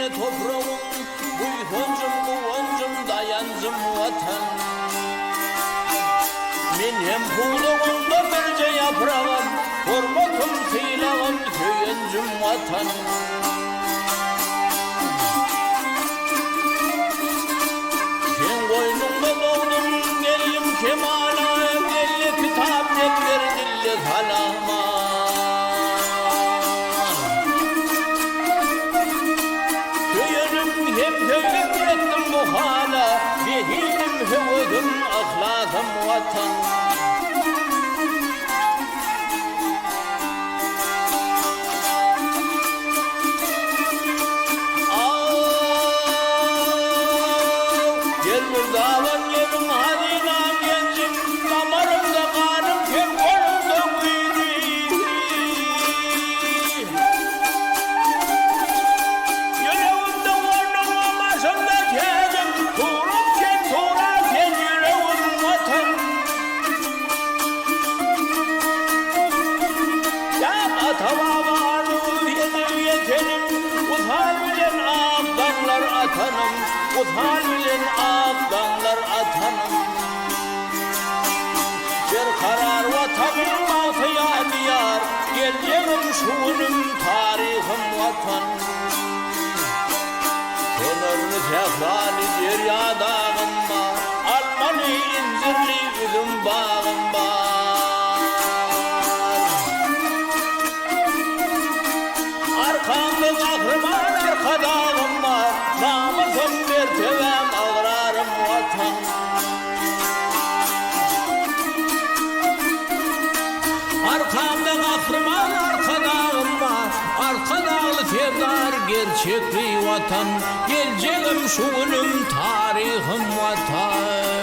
cennet toprağım, buytoncum, kuvancım, dayancım vatan. Men hem buğdağımda birce yaprağım, hormatım, sıylağım, söyüncüm vatan. Sen koynumda doğdum, geldim kemala, belli kitap defter dilli kalama. Söyünüm hem söyüp ettim bu hala, vehilim hüvüdüm, ahladım vatan. Uthal bilen abdanlar atanım. Bir karar vatanım altı yadiyar, geleceğim şunum tarihim vatan. Kenarlı tehlali derya dağım var, almalı incirli üzüm bağım var. Arkamda kahraman arka dağım var, namusum mertebem ağrarım vatan. Arkamda kahraman arka dağım var, arka dağlı ferdar gerçekli vatan. Geleceğim şu günüm tarihim vatan.